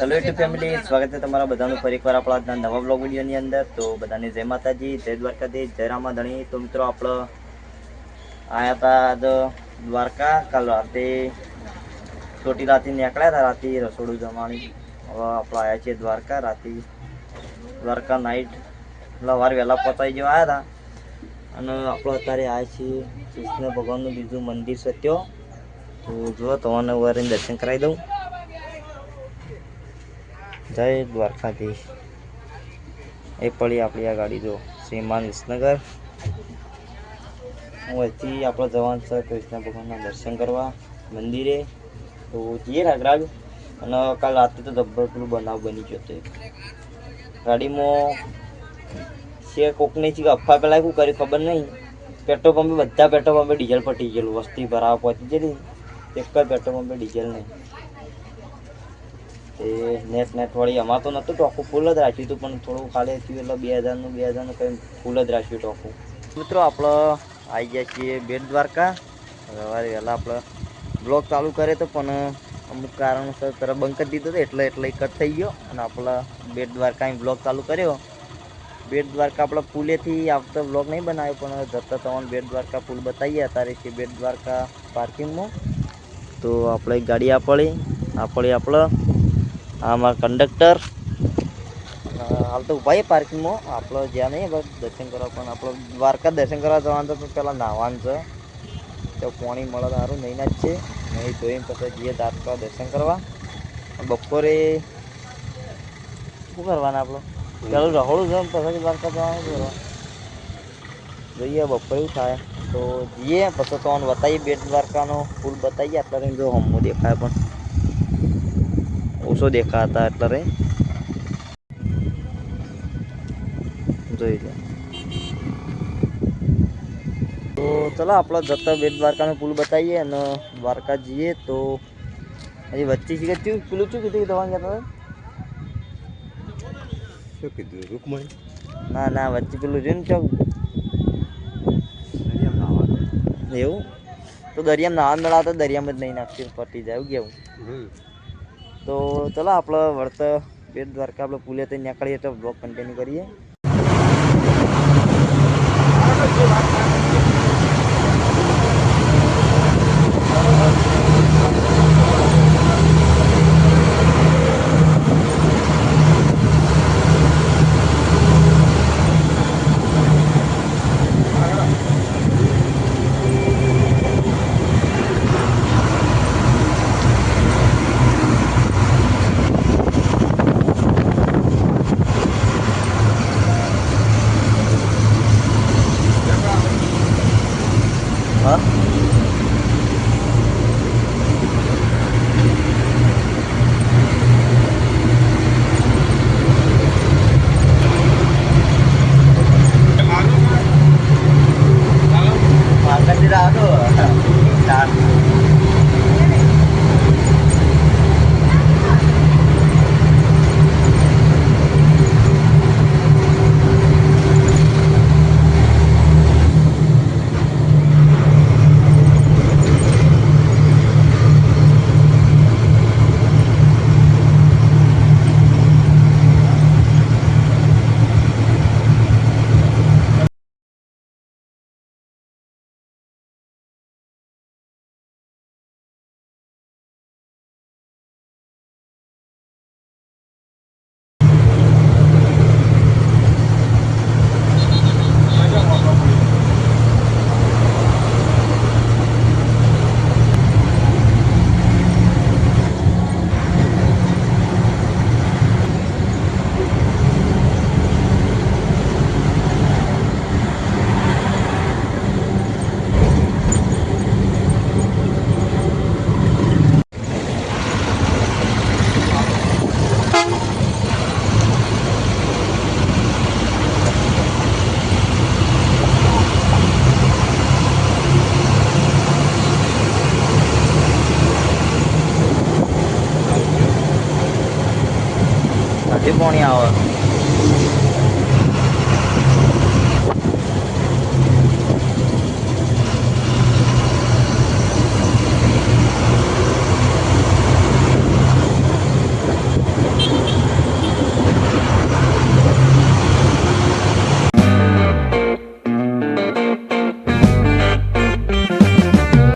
Hello YouTube family, સ્વાગત છે તમારા બધાનું ફરી એકવાર આપણા આજના નવા બ્લોગ વિડીયોની અંદર. તો બધાને જય માતાજી, જય દ્વારકાધીશ, જય રામાધણી. તો મિત્રો આપણે આયા હતા દ્વારકા. કાલ રાતે ચોટીલાથી નીકળ્યા હતા, રાતે રસોડું જમાણી. હવે આપણે આવ્યા છીએ દ્વારકા. રાતે દ્વારકા નાઇટ સવારે વહેલા પતાવી જેવા આવ્યા હતા અને આપણે અત્યારે આવ્યા છીએ કૃષ્ણ ભગવાનનું બીજું મંદિર છે ત્યાં. તો જો તમને વારીને દર્શન કરાવી દઉં. જય દ્વારકાધીશ. એ પડી આપણી આ ગાડી જો શ્રીમાન વિસનગર. હું અહીંથી આપણે જવાનું છે કૃષ્ણ ભગવાનના દર્શન કરવા મંદિરે. તો જઈએ રાગરાગ. અને કાલ રાતે તો જબ્બર પેલું બનાવ બની ગયો હતો. ગાડીમાં છે કોકની છે કે અફવા પેલા શું કર્યું ખબર નહીં. પેટ્રોલ પંપે બધા પેટ્રોલ પંપે ડીઝલ પટી ગયેલું. વસ્તી ભરાવા પહોંચી ગયેલી. એક જ પેટ્રોલ પંપે ડીઝલ નહીં. એ નેટ વાળી અમાર તો નહોતું ટોકું ફૂલ જ રાખ્યું હતું, પણ થોડું ખાલી થયું એટલે 2000નું કંઈ ફૂલ જ રાખ્યું ટોકું. મિત્રો આપણે આવી ગયા છીએ બેટ દ્વારકા. સવારે વહેલા આપણે બ્લોગ ચાલુ કરે તો પણ અમુક કારણોસર તરફ બંધ કરી દીધો હતો, એટલે કટ થઈ ગયો અને આપણે બેટ દ્વારકા બ્લોગ ચાલુ કર્યો. બેટ દ્વારકા આપણે પુલેથી આવતો બ્લોગ નહીં બનાવ્યો, પણ જતા તમને બેટ દ્વારકા પુલ બતાવીએ. અત્યારે છે બેટ દ્વારકા પાર્કિંગમાં. તો આપણે એક ગાડી આપણે અમારા કંડક્ટર હાલ તો ઉભા પાર્કિંગમાં. આપણે જ્યાં નહીં બસ દર્શન કરવા, પણ આપણે દ્વારકા દર્શન કરવા જવાનું તો પહેલાં નાહવાનું છે. તો પાણી મળે સારું નહીં જ છે. નહીં જોઈને પછી જઈએ દ્વારકા દર્શન કરવા. બપોરે શું કરવાના આપણે પેલું રહોડું છે, પછી દ્વારકા જવાનું કરવા જોઈએ. બપોરે એવું થાય તો જઈએ, પછી તો બતાવીએ બેટ દ્વારકાનો પુલ બતાવીએ. અત્યારે જો હમું દેખાય પણ ઓછો દેખાતા એટલે જોઈ લો. તો ચલો આપણે જતા બેટ દ્વારકાનો પુલ બતાવીએ અને દ્વારકા જઈએ. તો હજી વચ્ચે છે કે પેલું શું કીધું તમારે કહેતા શું કીધું રૂકમણી? ના વચ્ચે પેલું જોયું ને ચોક એવું. તો દરિયામાં નાવા નળા તો દરિયામાં જ નહીં નાખતી, પટી જાય એવું કેવું. તો ચલો આપણે વળત બેટ દ્વારકા આપણે પુલે તો નીકળીએ તો બ્લોગ કન્ટિન્યુ કરીએ. હા makan tidak ada. હજી પાણી આવે.